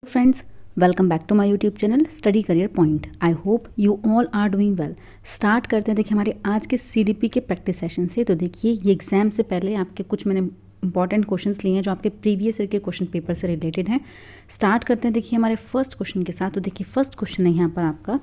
Friends, welcome back to my YouTube channel study career point. I hope you all are doing well. Start करते हैं देखिए हमारे आज के CDP के प्रैक्टिस सेशन से। तो देखिए ये एग्जाम से पहले आपके कुछ मैंने इंपॉर्टेंट क्वेश्चंस लिए हैं जो आपके प्रीवियस ईयर के क्वेश्चन पेपर से रिलेटेड हैं। स्टार्ट करते हैं देखिए हमारे फर्स्ट क्वेश्चन के साथ। तो देखिए फर्स्ट क्वेश्चन है यहाँ पर आपका,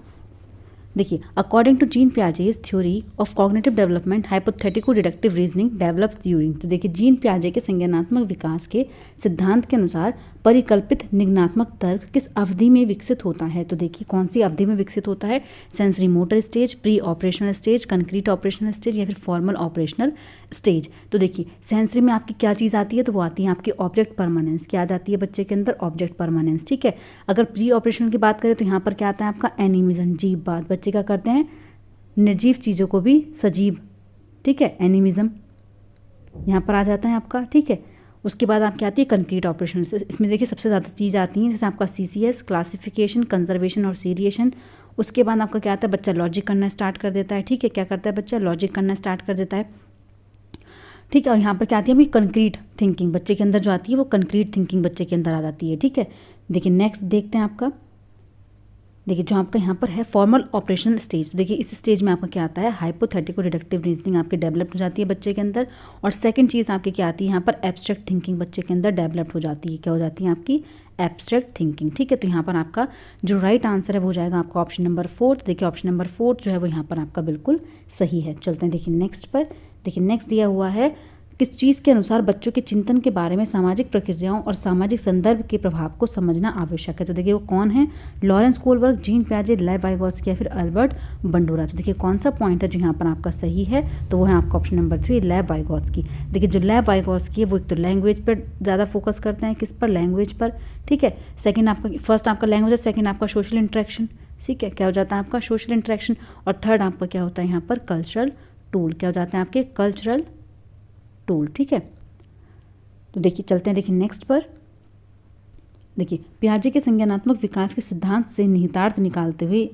देखिए according to Jean Piaget's theory of cognitive development hypothetico deductive reasoning develops during. तो देखिए जीन पियाजे के संज्ञानात्मक विकास के सिद्धांत के अनुसार परिकल्पित निगनात्मक तर्क किस अवधि में विकसित होता है। तो देखिए कौन सी अवधि में विकसित होता है, sensory motor stage, pre operational stage, concrete operational stage या फिर फॉर्मल ऑपरेशनल स्टेज। तो देखिए सेंसरी में आपकी क्या चीज़ आती है, तो वो आती है आपकी ऑब्जेक्ट परमानेंस। क्या आ जाती है बच्चे के अंदर, ऑब्जेक्ट परमानेंस। ठीक है, अगर प्री ऑपरेशनल की बात करें तो यहाँ पर क्या आता है आपका एनिमिज्म। जीव बात, बच्चे क्या करते हैं, निर्जीव चीज़ों को भी सजीव, ठीक है, एनिमिज्म यहाँ पर आ जाता है आपका। ठीक है, उसके बाद आपकी आती है कंक्रीट ऑपरेशन। इसमें देखिए सबसे ज़्यादा चीज़ आती हैं, जैसे आपका CCS क्लासिफिकेशन, कंजर्वेशन और सीरिएशन। उसके बाद आपका क्या आता है, बच्चा लॉजिक करना स्टार्ट कर देता है। ठीक है, क्या करता है बच्चा, लॉजिक करना स्टार्ट कर देता है। ठीक है, और यहाँ पर क्या आती है अभी कंक्रीट थिंकिंग बच्चे के अंदर जो आती है वो कंक्रीट थिंकिंग बच्चे के अंदर आ जाती है। ठीक है, देखिए नेक्स्ट देखते हैं आपका, देखिए जो आपका यहाँ पर है फॉर्मल ऑपरेशनल स्टेज। देखिए इस स्टेज में आपका क्या आता है, हाइपोथेटिको डिडक्टिव रीजनिंग आपके डेवलप हो जाती है बच्चे के अंदर। और सेकंड चीज़ आपकी क्या आती है यहाँ पर, एब्स्ट्रैक्ट थिंकिंग बच्चे के अंदर डेवलप हो जाती है। क्या हो जाती है आपकी, एब्स्ट्रैक्ट थिंकिंग। ठीक है, तो यहाँ पर आपका जो राइट आंसर है वो हो जाएगा आपका ऑप्शन नंबर 4। देखिए ऑप्शन नंबर 4 जो है वो यहाँ पर आपका बिल्कुल सही है। चलते हैं देखिए नेक्स्ट पर। देखिए नेक्स्ट दिया हुआ है, किस चीज़ के अनुसार बच्चों के चिंतन के बारे में सामाजिक प्रक्रियाओं और सामाजिक संदर्भ के प्रभाव को समझना आवश्यक है। तो देखिए वो कौन है, लॉरेंस कोलबर्ग, जीन पियाजे, लेव वाइगोत्स्की या फिर अल्बर्ट बंडूरा। तो देखिए कौन सा पॉइंट है जो यहाँ पर आपका सही है, तो वो है आपका ऑप्शन नंबर 3 लेव वाइगोत्स्की। देखिए जो लेव वाइगोत्स्की है वो एक तो लैंग्वेज पर ज़्यादा फोकस करते हैं, किस पर, लैंग्वेज पर। ठीक है, सेकेंड आपका, फर्स्ट आपका लैंग्वेज है, सेकेंड आपका सोशल इंटरेक्शन। ठीक है, क्या हो जाता है आपका सोशल इंटरेक्शन। और थर्ड आपका क्या होता है यहाँ पर, कल्चरल टूल। क्या हो जाते हैं आपके, कल्चरल टूल। ठीक है, तो देखिए चलते हैं देखिए नेक्स्ट पर। देखिए पियाजे के संज्ञानात्मक विकास के सिद्धांत से निहितार्थ निकालते हुए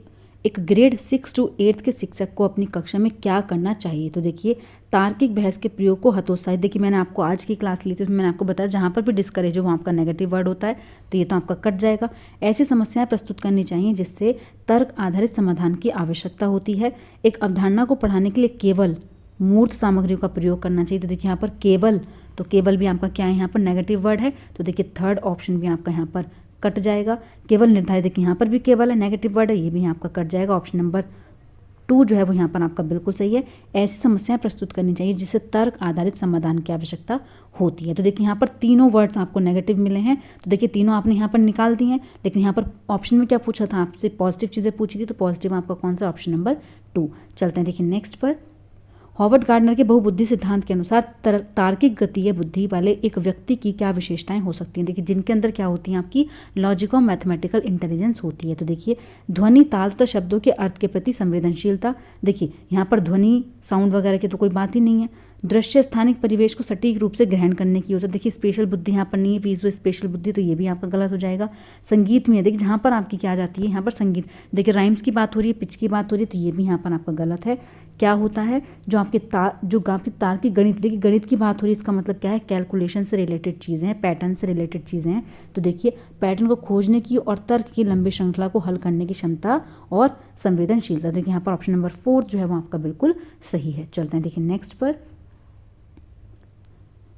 एक ग्रेड 6 to 8 के शिक्षक को अपनी कक्षा में क्या करना चाहिए। तो देखिए तार्किक बहस के प्रयोग को हतोत्साहित। देखिए मैंने आपको आज की क्लास ली थी तो मैंने आपको बताया जहाँ पर भी डिस्करेज हो वहाँ आपका नेगेटिव वर्ड होता है, तो ये तो आपका कट जाएगा। ऐसी समस्याएं प्रस्तुत करनी चाहिए जिससे तर्क आधारित समाधान की आवश्यकता होती है। एक अवधारणा को पढ़ाने के लिए केवल मूर्त सामग्रियों का प्रयोग करना चाहिए। तो देखिए यहाँ पर केवल, तो केवल भी आपका क्या है यहाँ पर नेगेटिव वर्ड है, तो देखिए थर्ड ऑप्शन भी आपका यहाँ पर कट जाएगा। केवल निर्धारित, देखिए यहाँ पर भी केवल है, नेगेटिव वर्ड है, ये भी यहाँ आपका कट जाएगा। ऑप्शन नंबर 2 जो है वो यहाँ पर आपका बिल्कुल सही है। ऐसी समस्याएं प्रस्तुत करनी चाहिए जिससे तर्क आधारित समाधान की आवश्यकता होती है। तो देखिए यहाँ पर तीनों वर्ड्स आपको नेगेटिव मिले हैं, तो देखिए तीनों आपने यहाँ पर निकाल दी हैं। लेकिन यहाँ पर ऑप्शन में क्या पूछा था आपसे, पॉजिटिव चीज़ें पूछी थी, तो पॉजिटिव आपका कौन सा, ऑप्शन नंबर 2। चलते हैं देखिए नेक्स्ट पर। हॉवर्ड गार्डनर के बहुबुद्धि सिद्धांत के अनुसार तार्किक गतीय बुद्धि वाले एक व्यक्ति की क्या विशेषताएं हो सकती हैं। देखिए जिनके अंदर क्या होती हैं आपकी, लॉजिक और मैथमेटिकल इंटेलिजेंस होती है। तो देखिए ध्वनि, ताल तथा शब्दों के अर्थ के प्रति संवेदनशीलता। देखिए यहाँ पर ध्वनि, साउंड वगैरह की तो कोई बात ही नहीं है। दृश्य, स्थानिक परिवेश को सटीक रूप से ग्रहण करने की होता है। देखिए स्पेशल बुद्धि यहाँ पर नहीं है, विजुअल स्पेशल बुद्धि, तो ये भी आपका गलत हो जाएगा। संगीत में देखिए जहाँ पर आपकी क्या जाती है, यहाँ पर संगीत, देखिए राइम्स की बात हो रही है, पिच की बात हो रही है, तो ये भी यहाँ पर आपका गलत है। क्या होता है, जो आपके तार की गणित, देखिए गणित की बात हो रही है, इसका मतलब क्या है, कैलकुलेशन से रिलेटेड चीज़ें हैं, पैटर्न से रिलेटेड चीज़ें हैं। तो देखिए पैटर्न को खोजने की और तर्क की लंबी श्रृंखला को हल करने की क्षमता और संवेदनशीलता। देखिए यहाँ पर ऑप्शन नंबर 4 जो है वो आपका बिल्कुल सही है। चलते हैं देखिए नेक्स्ट पर।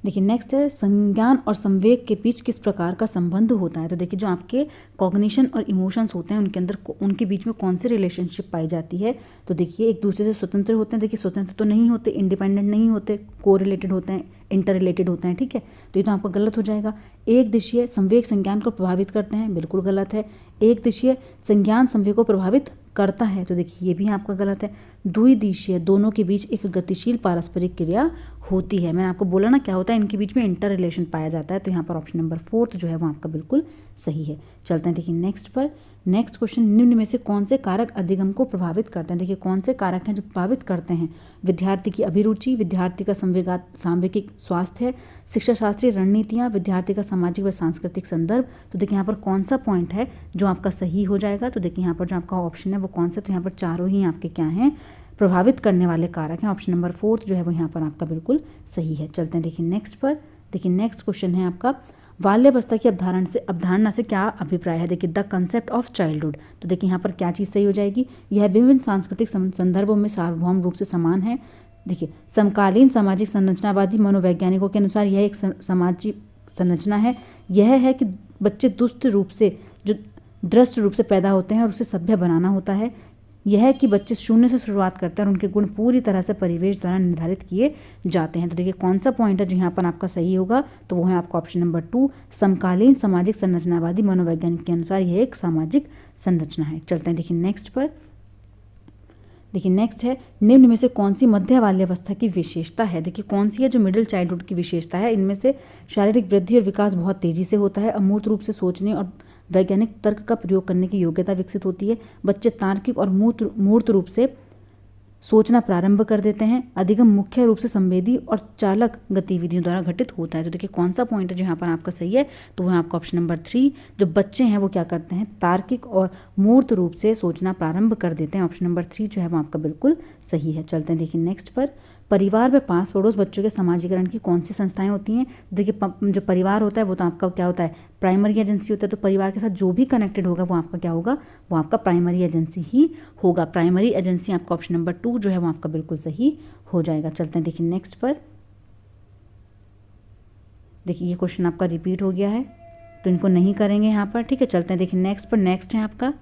देखिए नेक्स्ट है, संज्ञान और संवेग के बीच किस प्रकार का संबंध होता है। तो देखिए जो आपके कॉग्निशन और इमोशंस होते हैं उनके अंदर, उनके बीच में कौन सी रिलेशनशिप पाई जाती है। तो देखिए एक दूसरे से स्वतंत्र होते हैं, देखिए स्वतंत्र तो नहीं होते, इंडिपेंडेंट नहीं होते, को रिलेटेड होते हैं, इंटर रिलेटेड होते हैं। ठीक है, तो ये तो आपका गलत हो जाएगा। एक दिशीय संवेग संज्ञान को प्रभावित करते हैं, बिल्कुल गलत है। एक दिशीय संज्ञान संवेग को प्रभावित करता है, तो देखिए ये भी आपका गलत है। द्विदिशीय, दोनों के बीच एक गतिशील पारस्परिक क्रिया होती है। मैंने आपको बोला ना क्या होता है, इनके बीच में इंटर रिलेशन पाया जाता है, तो यहाँ पर ऑप्शन नंबर 4 जो है वो आपका बिल्कुल सही है। चलते हैं देखिए नेक्स्ट पर। नेक्स्ट क्वेश्चन, निम्न में से कौन से कारक अधिगम को प्रभावित करते हैं। देखिए कौन से कारक हैं जो प्रभावित करते हैं, विद्यार्थी की अभिरुचि, विद्यार्थी का सांवेगिक स्वास्थ्य, शिक्षा शास्त्रीय रणनीतियाँ, विद्यार्थी का सामाजिक व सांस्कृतिक संदर्भ। तो देखिए यहाँ पर कौन सा पॉइंट है जो आपका सही हो जाएगा। तो देखिए यहाँ पर जो आपका ऑप्शन है वो कौन सा, तो यहाँ पर चारों ही आपके क्या हैं, प्रभावित करने वाले कारक हैं। ऑप्शन नंबर 4 जो है वो यहाँ पर आपका बिल्कुल सही है। चलते हैं देखिए नेक्स्ट पर। देखिए नेक्स्ट क्वेश्चन है आपका, बाल्यावस्था की अवधारणा से क्या अभिप्राय है? देखिए, द कंसेप्ट ऑफ चाइल्डहुड। तो देखिए यहाँ पर क्या चीज़ सही हो जाएगी? यह विभिन्न सांस्कृतिक संदर्भों में सार्वभौम रूप से समान है। देखिए, समकालीन सामाजिक संरचनावादी मनोवैज्ञानिकों के अनुसार यह एक सामाजिक संरचना है। यह है कि बच्चे दृष्ट रूप से पैदा होते हैं और उसे सभ्य बनाना होता है। यह है कि बच्चे शून्य से शुरुआत करते हैं और उनके गुण पूरी तरह से परिवेश द्वारा निर्धारित किए जाते हैं। तो देखिए कौन सा पॉइंट है जो यहाँ पर आपका सही होगा? तो वो है आपका ऑप्शन नंबर 2, समकालीन सामाजिक संरचनावादी मनोवैज्ञानिक के अनुसार यह एक सामाजिक संरचना है। चलते हैं देखिए नेक्स्ट पर। देखिए नेक्स्ट है, निम्न में से कौन सी मध्य बाल्यावस्था की विशेषता है? देखिए कौन सी है जो मिडिल चाइल्डहुड की विशेषता है? इनमें से शारीरिक वृद्धि और विकास बहुत तेजी से होता है, अमूर्त रूप से सोचने और वैज्ञानिक तर्क का प्रयोग करने की योग्यता विकसित होती है, बच्चे तार्किक और मूर्त रूप से सोचना प्रारंभ कर देते हैं, अधिगम मुख्य रूप से संवेदी और चालक गतिविधियों द्वारा घटित होता है। तो देखिए कौन सा पॉइंट है जो यहाँ पर आपका सही है? तो वह आपका ऑप्शन नंबर 3, जो बच्चे हैं वो क्या करते हैं? तार्किक और मूर्त रूप से सोचना प्रारंभ कर देते हैं। ऑप्शन नंबर 3 जो है वो आपका बिल्कुल सही है। चलते हैं देखिए नेक्स्ट पर। परिवार व पास पड़ोस बच्चों के समाजीकरण की कौन सी संस्थाएं होती हैं? देखिए जो परिवार होता है वो तो आपका क्या होता है? प्राइमरी एजेंसी होता है। तो परिवार के साथ जो भी कनेक्टेड होगा वो आपका क्या होगा? वो आपका प्राइमरी एजेंसी ही होगा। प्राइमरी एजेंसी आपका ऑप्शन नंबर 2 जो है वो आपका बिल्कुल सही हो जाएगा। चलते हैं देखिए नेक्स्ट पर। देखिए ये क्वेश्चन आपका रिपीट हो गया है तो इनको नहीं करेंगे यहाँ पर, ठीक है। चलते हैं देखिए नेक्स्ट पर। नेक्स्ट है आपका,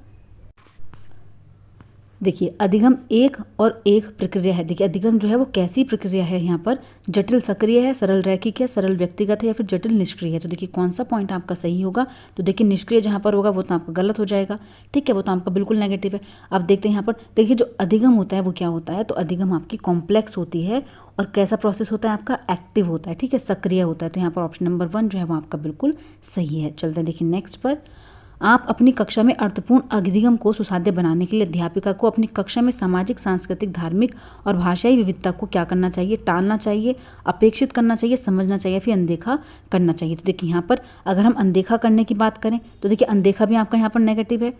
देखिए अधिगम एक और एक प्रक्रिया है। देखिए अधिगम जो है वो कैसी प्रक्रिया है? यहाँ पर जटिल सक्रिय है, सरल रैखिक है, सरल व्यक्तिगत है या फिर जटिल निष्क्रिय है। तो देखिए कौन सा पॉइंट आपका सही होगा? तो देखिए निष्क्रिय जहाँ पर होगा वो तो आपका गलत हो जाएगा, ठीक है, वो तो आपका बिल्कुल नेगेटिव है। अब देखते हैं यहाँ पर, देखिए जो अधिगम होता है वो क्या होता है? तो अधिगम आपकी कॉम्प्लेक्स होती है और कैसा प्रोसेस होता है आपका? एक्टिव होता है, ठीक है, सक्रिय होता है। तो यहाँ पर ऑप्शन नंबर 1 जो है वो आपका बिल्कुल सही है। चलते हैं देखिए नेक्स्ट पर। आप अपनी कक्षा में अर्थपूर्ण अधिगम को सुसाध्य बनाने के लिए अध्यापिका को अपनी कक्षा में सामाजिक, सांस्कृतिक, धार्मिक और भाषाई विविधता को क्या करना चाहिए? टालना चाहिए, अपेक्षित करना चाहिए, समझना चाहिए, फिर अनदेखा करना चाहिए। तो देखिए यहाँ पर अगर हम अनदेखा करने की बात करें तो देखिए अनदेखा भी आपका यहाँ पर नेगेटिव है,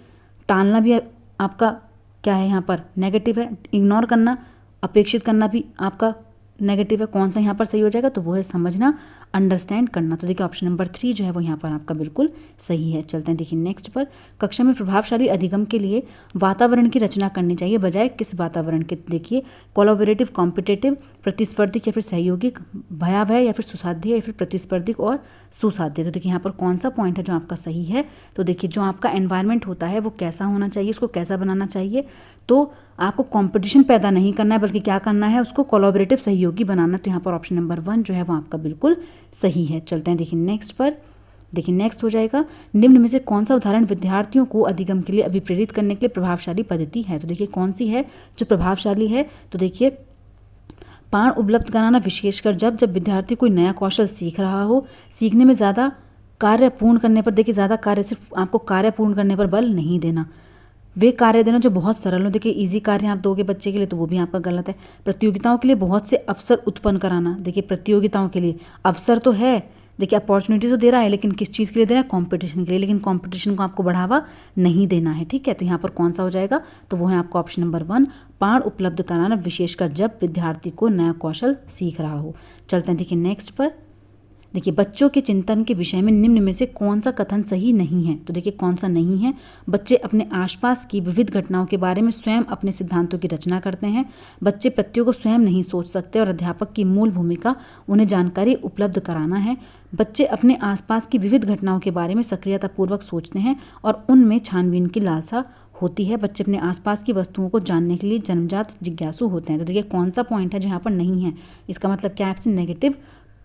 टालना भी आपका क्या है यहाँ पर? नेगेटिव है, इग्नोर करना, अपेक्षित करना भी आपका नेगेटिव है। कौन सा यहाँ पर सही हो जाएगा? तो वो है समझना, अंडरस्टैंड करना। तो देखिए ऑप्शन नंबर 3 जो है वो यहाँ पर आपका बिल्कुल सही है। चलते हैं देखिए नेक्स्ट पर। कक्षा में प्रभावशाली अधिगम के लिए वातावरण की रचना करनी चाहिए, बजाय किस वातावरण के? देखिए कोलैबोरेटिव, कॉम्पिटिटिव, प्रतिस्पर्धी या फिर सहयोगिक, भयावह या फिर सुसाध्य या फिर प्रतिस्पर्धी और सुसाध्य। तो देखिए यहाँ पर कौन सा पॉइंट है जो आपका सही है? तो देखिए जो आपका एनवायरनमेंट होता है वो कैसा होना चाहिए, उसको कैसा बनाना चाहिए? तो आपको कंपटीशन पैदा नहीं करना है बल्कि क्या करना है? उसको कोलैबोरेटिव, सहयोगी बनाना। तो यहाँ पर ऑप्शन नंबर 1 जो है वो आपका बिल्कुल सही है। चलते हैं देखिए नेक्स्ट पर। देखिए नेक्स्ट हो जाएगा, निम्न में से कौन सा उदाहरण विद्यार्थियों को अधिगम के लिए अभिप्रेरित करने के लिए प्रभावशाली पद्धति है? तो देखिए कौन सी है जो प्रभावशाली है? तो देखिए पाण उपलब्ध कराना, विशेषकर जब विद्यार्थी कोई नया कौशल सीख रहा हो। सीखने में ज़्यादा कार्य पूर्ण करने पर, देखिए ज़्यादा कार्य, सिर्फ आपको कार्य पूर्ण करने पर बल नहीं देना, वे कार्य देना जो बहुत सरल हो। देखिए इजी कार्य आप दोगे बच्चे के लिए तो वो भी आपका गलत है। प्रतियोगिताओं के लिए बहुत से अवसर उत्पन्न कराना, देखिए प्रतियोगिताओं के लिए अवसर तो है, देखिए अपॉर्चुनिटी तो दे रहा है, लेकिन किस चीज़ के लिए दे रहा है? कंपटीशन के लिए, लेकिन कंपटीशन को आपको बढ़ावा नहीं देना है, ठीक है। तो यहाँ पर कौन सा हो जाएगा? तो वो है आपका ऑप्शन नंबर 1, पाण उपलब्ध कराना, विशेषकर जब विद्यार्थी को नया कौशल सीख रहा हो। चलते हैं देखिए नेक्स्ट पर। देखिए बच्चों के चिंतन के विषय में निम्न में से कौन सा कथन सही नहीं है? तो देखिए कौन सा नहीं है? बच्चे अपने आसपास की विविध घटनाओं के बारे में स्वयं अपने सिद्धांतों की रचना करते हैं। बच्चे प्रत्ययों को स्वयं नहीं सोच सकते और अध्यापक की मूल भूमिका उन्हें जानकारी उपलब्ध कराना है। बच्चे अपने आसपास की विविध घटनाओं के बारे में सक्रियतापूर्वक सोचते हैं और उनमें छानबीन की लालसा होती है। बच्चे अपने आसपास की वस्तुओं को जानने के लिए जन्मजात जिज्ञासु होते हैं। तो देखिए कौन सा पॉइंट है जो यहाँ पर नहीं है? इसका मतलब क्या आपसे नेगेटिव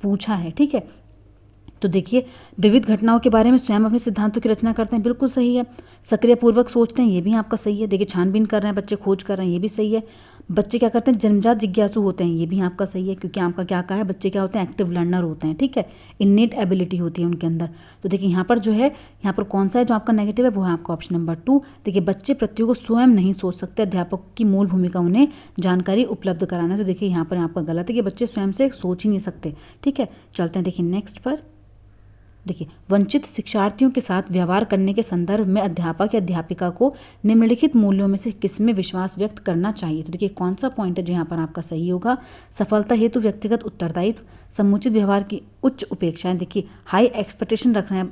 पूछा है, ठीक है। तो देखिए विविध घटनाओं के बारे में स्वयं अपने सिद्धांतों की रचना करते हैं, बिल्कुल सही है। सक्रियपूर्वक सोचते हैं, ये भी आपका सही है। देखिए छानबीन कर रहे हैं बच्चे, खोज कर रहे हैं, ये भी सही है। बच्चे क्या करते हैं? जन्मजात जिज्ञासु होते हैं, ये भी आपका सही है, क्योंकि आपका क्या कहा है? बच्चे क्या होते हैं? एक्टिव लर्नर होते हैं, ठीक है, इन्नेट एबिलिटी होती है उनके अंदर। तो देखिए यहाँ पर जो है, यहाँ पर कौन सा है जो आपका नेगेटिव है? वो है आपका ऑप्शन नंबर 2। देखिए बच्चे प्रत्ययों को स्वयं नहीं सोच सकते, अध्यापक की मूल भूमिका उन्हें जानकारी उपलब्ध कराना है। तो देखिए यहाँ पर आपका गलत है कि बच्चे स्वयं से सोच ही नहीं सकते, ठीक है। चलते हैं देखिए नेक्स्ट पर। देखिए, वंचित शिक्षार्थियों के साथ व्यवहार करने के संदर्भ में अध्यापक या अध्यापिका को निम्नलिखित मूल्यों में से किसमें विश्वास व्यक्त करना चाहिए। तो देखिए कौन सा पॉइंट है जो यहाँ पर आपका सही होगा। सफलता हेतु व्यक्तिगत उत्तरदायित्व, समुचित व्यवहार की उच्च उपेक्षाएं, देखिए हाई एक्सपेक्टेशन रखना है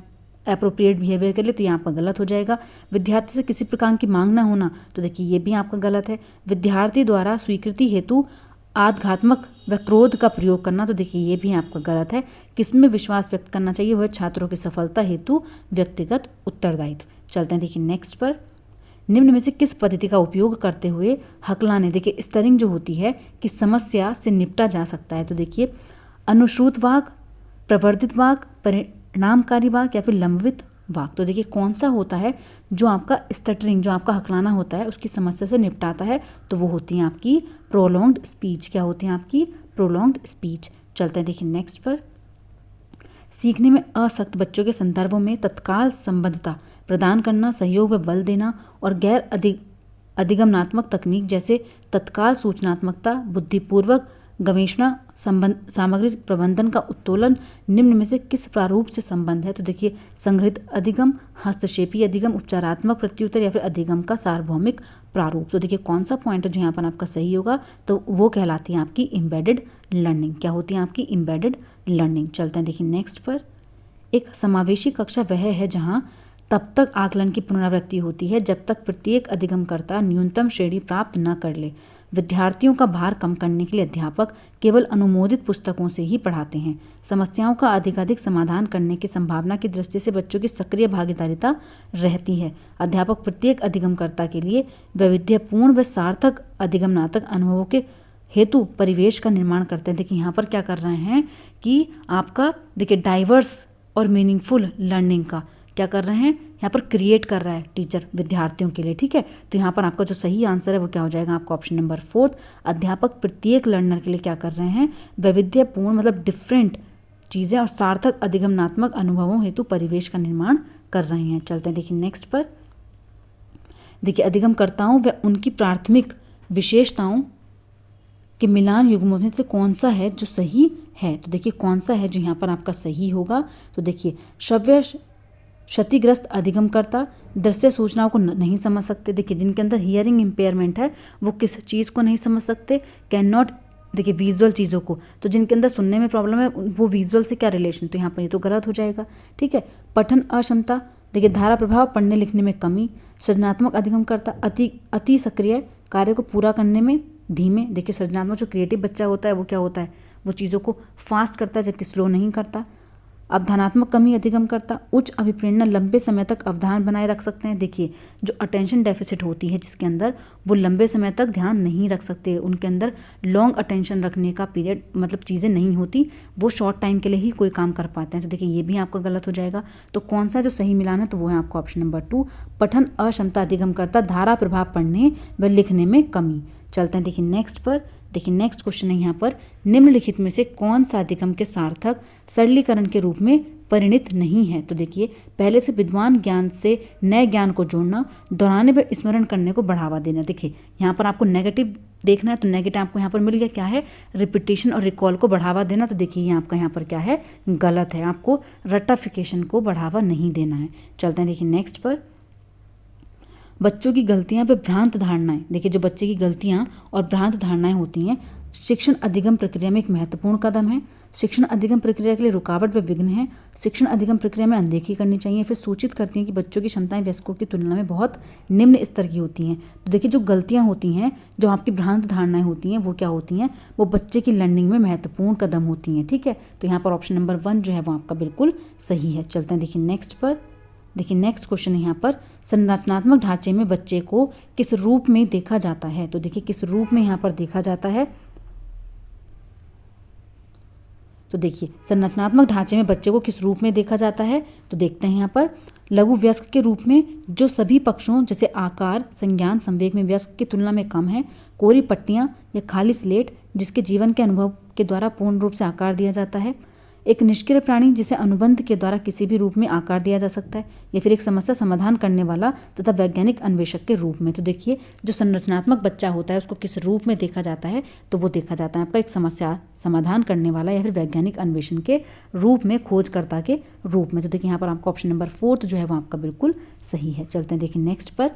अप्रोप्रिएट बिहेवियर के लिए, तो यहाँ आपका गलत हो जाएगा। विद्यार्थी से किसी प्रकार की मांग ना होना, तो देखिए ये भी आपका गलत है। विद्यार्थी द्वारा स्वीकृति हेतु आघात्मक व क्रोध का प्रयोग करना, तो देखिए ये भी आपका गलत है। किसमें विश्वास व्यक्त करना चाहिए, वह छात्रों की सफलता हेतु व्यक्तिगत उत्तरदायित्व। चलते हैं देखिए नेक्स्ट पर। निम्न में से किस पद्धति का उपयोग करते हुए हकलाने, देखिए स्टरिंग जो होती है कि समस्या से निपटा जा सकता है। तो देखिए अनुश्रुत वाक, प्रवर्धित वाक, परिणामकारी वाक या फिर लंबित वाक। तो देखिए कौन सा होता है जो आपका स्टटरिंग, जो आपका हकलाना होता है उसकी समस्या से निपटाता है, तो वो होती है आपकी प्रोलॉन्ग्ड स्पीच। क्या होती है आपकी प्रोलॉन्ग्ड स्पीच। चलते हैं देखिए नेक्स्ट पर। सीखने में असक्त बच्चों के संदर्भों में तत्काल संबद्धता प्रदान करना, सहयोग व बल देना और गैर अधिगमनात्मक तकनीक जैसे तत्काल सूचनात्मकता, बुद्धिपूर्वक गवेषणा, सामग्री प्रबंधन का उत्तोलन निम्न में से किस प्रारूप से संबंध है। तो देखिए संग्रहित अधिगम, हस्तक्षेपी अधिगम, उपचारात्मक प्रत्युत्तर या फिर अधिगम का सार्वभौमिक प्रारूप। तो देखिए कौन सा पॉइंट है जो यहाँ पर आपका सही होगा, तो वो कहलाती है आपकी एम्बेडेड लर्निंग। क्या होती है आपकी एम्बेडेड लर्निंग। चलते हैं देखिए नेक्स्ट पर। एक समावेशी कक्षा वह है जहाँ तब तक आकलन की पुनरावृत्ति होती है जब तक प्रत्येक अधिगमकर्ता न्यूनतम श्रेणी प्राप्त न कर ले। विद्यार्थियों का भार कम करने के लिए अध्यापक केवल अनुमोदित पुस्तकों से ही पढ़ाते हैं। समस्याओं का अधिकाधिक समाधान करने की संभावना की दृष्टि से बच्चों की सक्रिय भागीदारिता रहती है। अध्यापक प्रत्येक अधिगमकर्ता के लिए वैविध्यपूर्ण व सार्थक अधिगमनात्मक अनुभवों के हेतु परिवेश का निर्माण करते हैं। देखिए यहाँ पर क्या कर रहे हैं कि आपका देखिए डाइवर्स और मीनिंगफुल लर्निंग का क्या कर रहे हैं, यहाँ पर क्रिएट कर रहा है टीचर विद्यार्थियों के लिए। ठीक है, तो यहाँ पर आपका जो सही आंसर है वो क्या हो जाएगा आपका ऑप्शन नंबर 4। अध्यापक प्रत्येक लर्नर के लिए क्या कर रहे हैं, वैविध्यपूर्ण मतलब डिफरेंट चीज़ें और सार्थक अधिगमनात्मक अनुभवों हेतु परिवेश का निर्माण कर रहे हैं। चलते हैं देखिए नेक्स्ट पर। देखिए अधिगमकर्ताओं व उनकी प्राथमिक विशेषताओं के मिलान युग्मों में से कौन सा है जो सही है। तो देखिए कौन सा है जो यहाँ पर आपका सही होगा। तो देखिए श्रव्य क्षतिग्रस्त अधिगमकर्ता दृश्य सूचनाओं को नहीं समझ सकते। देखिए जिनके अंदर हियरिंग इम्पेयरमेंट है वो किस चीज़ को नहीं समझ सकते, कैन नॉट, देखिए विजुअल चीज़ों को। तो जिनके अंदर सुनने में प्रॉब्लम है वो विजुअल से क्या रिलेशन, तो यहाँ पर ये तो गलत हो जाएगा। ठीक है, पठन अक्षमता, देखिए धारा प्रभाव, पढ़ने लिखने में कमी। सृजनात्मक अधिगमकर्ता अति सक्रिय, कार्य को पूरा करने में धीमे। देखिए सृजनात्मक जो क्रिएटिव बच्चा होता है वो क्या होता है, वो चीज़ों को फास्ट करता है जबकि स्लो नहीं करता। अवधानात्मक कमी अधिगमकर्ता उच्च अभिप्रेरणा, लंबे समय तक अवधान बनाए रख सकते हैं। देखिए जो अटेंशन डेफिसिट होती है जिसके अंदर वो लंबे समय तक ध्यान नहीं रख सकते, उनके अंदर लॉन्ग अटेंशन रखने का पीरियड मतलब चीज़ें नहीं होती, वो शॉर्ट टाइम के लिए ही कोई काम कर पाते हैं। तो देखिए ये भी आपका गलत हो जाएगा। तो कौन सा जो सही मिलान है तो वो है आपका ऑप्शन नंबर 2। पठन अक्षमता अधिगमकर्ता धारा प्रभाव, पढ़ने व लिखने में कमी। चलते हैं देखिए नेक्स्ट पर। देखिए नेक्स्ट क्वेश्चन है यहाँ पर, निम्नलिखित में से कौन सा अधिगम के सार्थक सरलीकरण के रूप में परिणित नहीं है। तो देखिए पहले से विद्वान ज्ञान से नए ज्ञान को जोड़ना, दोहराने व स्मरण करने को बढ़ावा देना। देखिए यहाँ पर आपको नेगेटिव देखना है तो नेगेटिव आपको यहाँ पर मिल गया, क्या है, रिपीटेशन और रिकॉल को बढ़ावा देना। तो देखिए ये आपका यहाँ पर क्या है, गलत है, आपको रटाफिकेशन को बढ़ावा नहीं देना है। चलते हैं देखिए नेक्स्ट पर। बच्चों की गलतियां व भ्रांत धारणाएं, देखिए जो बच्चे की गलतियां और भ्रांत धारणाएं होती हैं शिक्षण अधिगम प्रक्रिया में एक महत्वपूर्ण कदम है। शिक्षण अधिगम प्रक्रिया के लिए रुकावट व विघ्न है। शिक्षण अधिगम प्रक्रिया में अनदेखी करनी चाहिए। फिर सूचित करती हैं कि बच्चों की क्षमताएं वयस्कों की तुलना में बहुत निम्न स्तर की होती हैं। तो देखिए जो गलतियां होती हैं, जो आपकी भ्रांत धारणाएं होती हैं वो क्या होती हैं, वो बच्चे की लर्निंग में महत्वपूर्ण कदम होती हैं। ठीक है, तो यहाँ पर ऑप्शन नंबर 1 जो है वो आपका बिल्कुल सही है। चलते हैं देखिए नेक्स्ट पर। देखिए नेक्स्ट क्वेश्चन है यहाँ पर, संरचनात्मक ढांचे में बच्चे को किस रूप में देखा जाता है। तो देखिए किस रूप में यहाँ पर देखा जाता है। तो देखिए संरचनात्मक ढांचे में बच्चे को किस रूप में देखा जाता है, तो देखते हैं यहाँ पर, लघु वयस्क के रूप में जो सभी पक्षों जैसे आकार, संज्ञान, संवेग में वयस्क की तुलना में कम है। कोरी पट्टियाँ या खाली स्लेट जिसके जीवन के अनुभव के द्वारा पूर्ण रूप से आकार दिया जाता है। एक निष्क्रिय प्राणी जिसे अनुबंध के द्वारा किसी भी रूप में आकार दिया जा सकता है, या फिर एक समस्या समाधान करने वाला तथा वैज्ञानिक अन्वेषक के रूप में। तो देखिए जो संरचनात्मक बच्चा होता है उसको किस रूप में देखा जाता है, तो वो देखा जाता है आपका एक समस्या समाधान करने वाला या फिर वैज्ञानिक अन्वेषण के रूप में, खोजकर्ता के रूप में। तो देखिए यहाँ पर आपका ऑप्शन नंबर 4 जो है वो आपका बिल्कुल सही है। चलते हैं देखिए नेक्स्ट पर।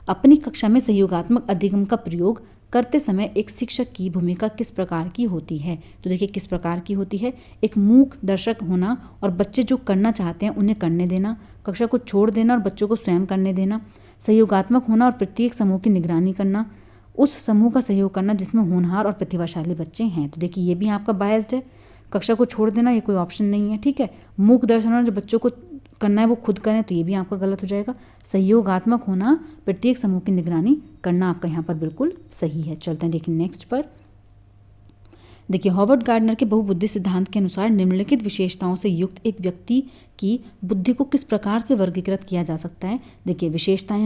अपनी कक्षा में सहयोगात्मक अधिगम का प्रयोग करते समय एक शिक्षक की भूमिका किस प्रकार की होती है? तो देखिए किस प्रकार की होती है। एक मूक दर्शक होना और बच्चे जो करना चाहते हैं उन्हें करने देना, कक्षा को छोड़ देना और बच्चों को स्वयं करने देना, सहयोगात्मक होना और प्रत्येक समूह की निगरानी करना, उस समूह का सहयोग करना जिसमें होनहार और प्रतिभाशाली बच्चे हैं। तो देखिए ये भी आपका बायस्ड है। कक्षा को छोड़ देना ये कोई ऑप्शन नहीं है, ठीक है। मूक दर्शन और जो बच्चों को करना है वो खुद करें, तो ये भी आपका गलत हो जाएगा। सहयोगात्मक होना, प्रत्येक समूह की निगरानी करना आपका यहाँ पर बिल्कुल सही है। चलते हैं देखिए नेक्स्ट पर। देखिए हॉवर्ड गार्डनर के बहुबुद्धि सिद्धांत के अनुसार निम्नलिखित विशेषताओं से युक्त एक व्यक्ति की बुद्धि को किस प्रकार से वर्गीकृत किया जा सकता है? देखिए विशेषताएं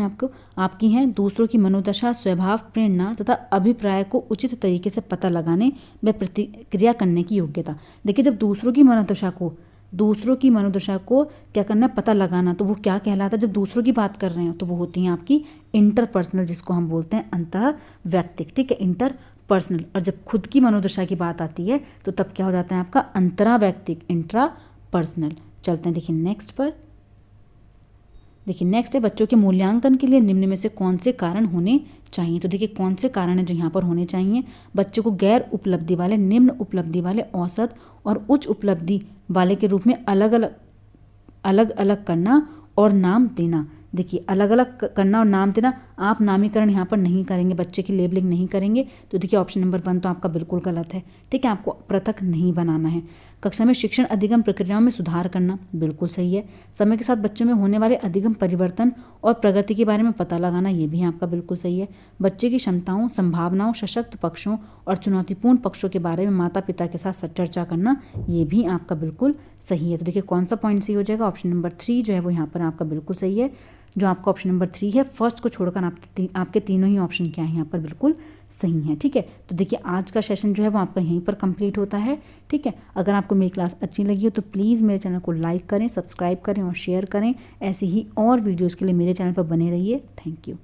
आपकी हैं दूसरों की मनोदशा, स्वभाव, प्रेरणा तथा अभिप्राय को उचित तरीके से पता लगाने व प्रतिक्रिया करने की योग्यता। देखिए जब दूसरों की मनोदशा को क्या करना है, पता लगाना, तो वो क्या कहलाता है? जब दूसरों की बात कर रहे हैं तो वो होती हैं आपकी इंटरपर्सनल, जिसको हम बोलते हैं अंतः व्यक्तिक, ठीक है, इंटरपर्सनल। और जब खुद की मनोदशा की बात आती है तो तब क्या हो जाता है आपका अंतरावैयक्तिक, इंट्रापर्सनल। चलते हैं देखिए नेक्स्ट पर। देखिए नेक्स्ट है बच्चों के मूल्यांकन के लिए निम्न में से कौन से कारण होने चाहिए? तो देखिए कौन से कारण है जो यहाँ पर होने चाहिए। बच्चों को गैर उपलब्धि वाले, निम्न उपलब्धि वाले, औसत और उच्च उपलब्धि वाले के रूप में अलग अलग करना और नाम देना। देखिए अलग अलग करना और नाम देना, आप नामीकरण यहाँ पर नहीं करेंगे, बच्चे की लेबलिंग नहीं करेंगे, तो देखिए ऑप्शन नंबर 1 तो आपका बिल्कुल गलत है, ठीक है। आपको पृथक नहीं बनाना है। कक्षा में शिक्षण अधिगम प्रक्रियाओं में सुधार करना, बिल्कुल सही है। समय के साथ बच्चों में होने वाले अधिगम परिवर्तन और प्रगति के बारे में पता लगाना, ये भी आपका बिल्कुल सही है। बच्चे की क्षमताओं, संभावनाओं, सशक्त पक्षों और चुनौतीपूर्ण पक्षों के बारे में माता पिता के साथ चर्चा करना, ये भी आपका बिल्कुल सही है। तो देखिए कौन सा पॉइंट सही हो जाएगा? ऑप्शन नंबर 3 जो है वो यहाँ पर आपका बिल्कुल सही है। जो आपका ऑप्शन नंबर 3 है, फर्स्ट को छोड़कर आपके तीनों ही ऑप्शन क्या है यहाँ पर बिल्कुल सही है, ठीक है। तो देखिए आज का सेशन जो है वो आपका यहीं पर कंप्लीट होता है, ठीक है। अगर आपको मेरी क्लास अच्छी लगी हो तो प्लीज़ मेरे चैनल को लाइक करें, सब्सक्राइब करें और शेयर करें। ऐसी ही और वीडियोज़ के लिए मेरे चैनल पर बने रहिए। Thank you.